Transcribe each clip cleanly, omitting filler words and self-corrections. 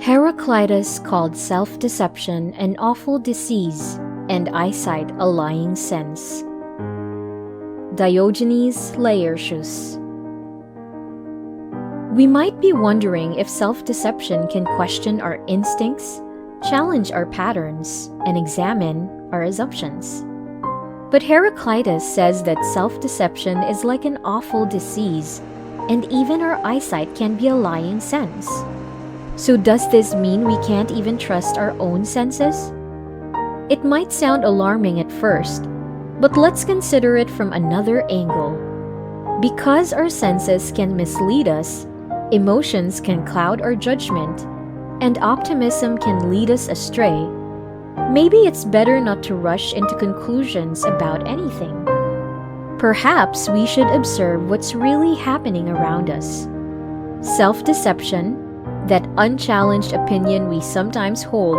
Heraclitus called self-deception an awful disease and eyesight a lying sense. Diogenes Laertius. We might be wondering if self-deception can question our instincts, challenge our patterns, and examine our assumptions. But Heraclitus says that self-deception is like an awful disease, and even our eyesight can be a lying sense. So does this mean we can't even trust our own senses? It might sound alarming at first, but let's consider it from another angle. Because our senses can mislead us, emotions can cloud our judgment, and optimism can lead us astray, maybe it's better not to rush into conclusions about anything. Perhaps we should observe what's really happening around us. Self-deception, that unchallenged opinion we sometimes hold,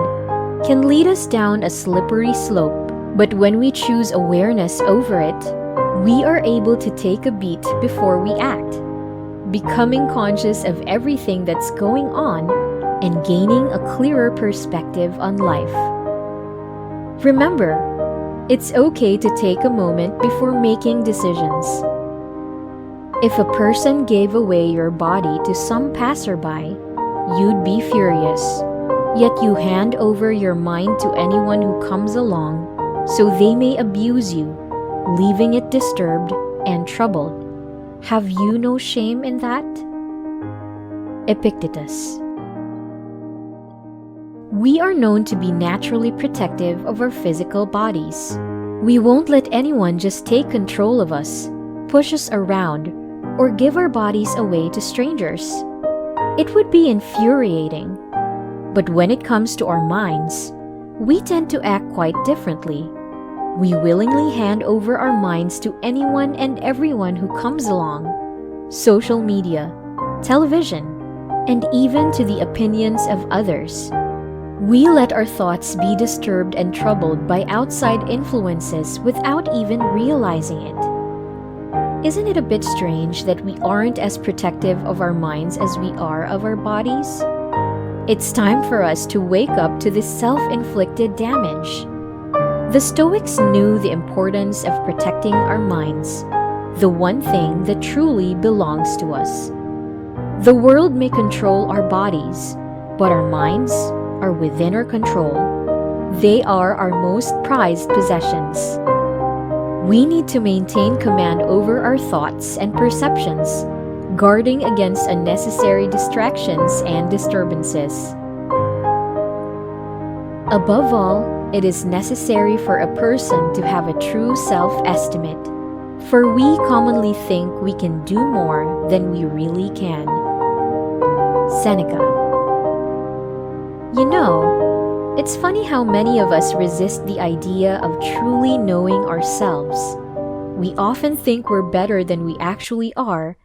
can lead us down a slippery slope, but when we choose awareness over it, we are able to take a beat before we act, becoming conscious of everything that's going on and gaining a clearer perspective on life. Remember, it's okay to take a moment before making decisions. If a person gave away your body to some passerby, you'd be furious, yet you hand over your mind to anyone who comes along so they may abuse you, leaving it disturbed and troubled. Have you no shame in that? Epictetus. We are known to be naturally protective of our physical bodies. We won't let anyone just take control of us, push us around, or give our bodies away to strangers. It would be infuriating. But when it comes to our minds, we tend to act quite differently. We willingly hand over our minds to anyone and everyone who comes along, social media, television, and even to the opinions of others. We let our thoughts be disturbed and troubled by outside influences without even realizing it. Isn't it a bit strange that we aren't as protective of our minds as we are of our bodies? It's time for us to wake up to this self-inflicted damage. The Stoics knew the importance of protecting our minds, the one thing that truly belongs to us. The world may control our bodies, but our minds are within our control. They are our most prized possessions. We need to maintain command over our thoughts and perceptions, guarding against unnecessary distractions and disturbances. Above all, it is necessary for a person to have a true self-estimate, for we commonly think we can do more than we really can. Seneca. You know, it's funny how many of us resist the idea of truly knowing ourselves. We often think we're better than we actually are,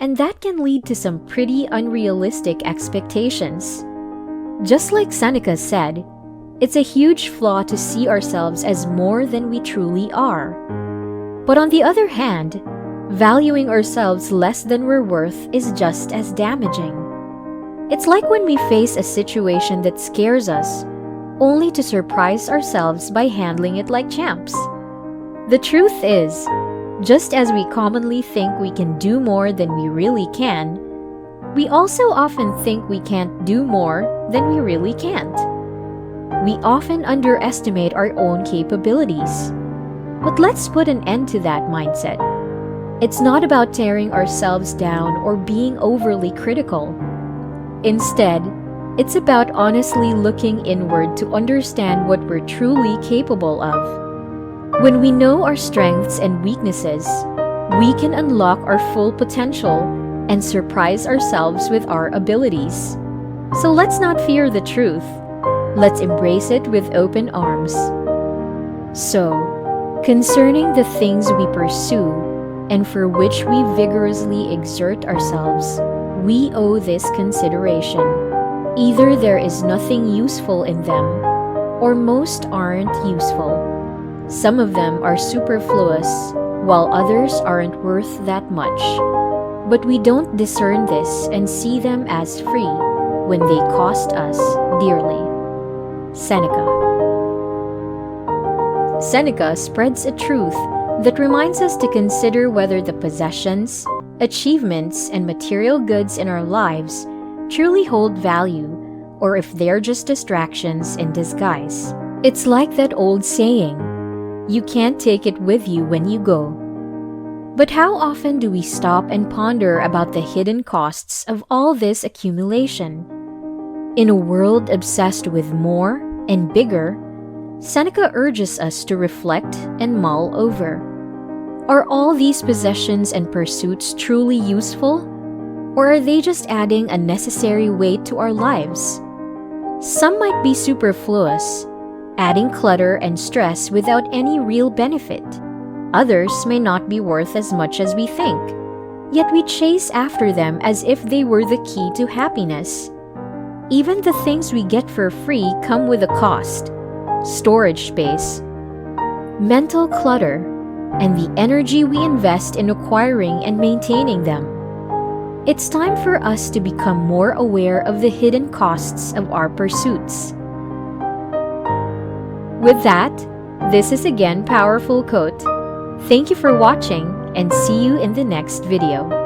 and that can lead to some pretty unrealistic expectations. Just like Seneca said, it's a huge flaw to see ourselves as more than we truly are. But on the other hand, valuing ourselves less than we're worth is just as damaging. It's like when we face a situation that scares us, only to surprise ourselves by handling it like champs. The truth is, just as we commonly think we can do more than we really can, we also often think we can't do more than we really can't. We often underestimate our own capabilities. But let's put an end to that mindset. It's not about tearing ourselves down or being overly critical. Instead, it's about honestly looking inward to understand what we're truly capable of. When we know our strengths and weaknesses, we can unlock our full potential and surprise ourselves with our abilities. So let's not fear the truth. Let's embrace it with open arms. So, concerning the things we pursue and for which we vigorously exert ourselves, we owe this consideration. Either there is nothing useful in them, or most aren't useful. Some of them are superfluous, while others aren't worth that much. But we don't discern this and see them as free, when they cost us dearly. Seneca. Seneca spreads a truth that reminds us to consider whether the possessions, achievements, and material goods in our lives truly hold value, or if they're just distractions in disguise. It's like that old saying, you can't take it with you when you go. But how often do we stop and ponder about the hidden costs of all this accumulation? In a world obsessed with more and bigger, Seneca urges us to reflect and mull over. Are all these possessions and pursuits truly useful? Or are they just adding unnecessary weight to our lives? Some might be superfluous, adding clutter and stress without any real benefit. Others may not be worth as much as we think, yet we chase after them as if they were the key to happiness. Even the things we get for free come with a cost: storage space, mental clutter, and the energy we invest in acquiring and maintaining them. It's time for us to become more aware of the hidden costs of our pursuits. With that, this is again Powerful Quote. Thank you for watching and see you in the next video.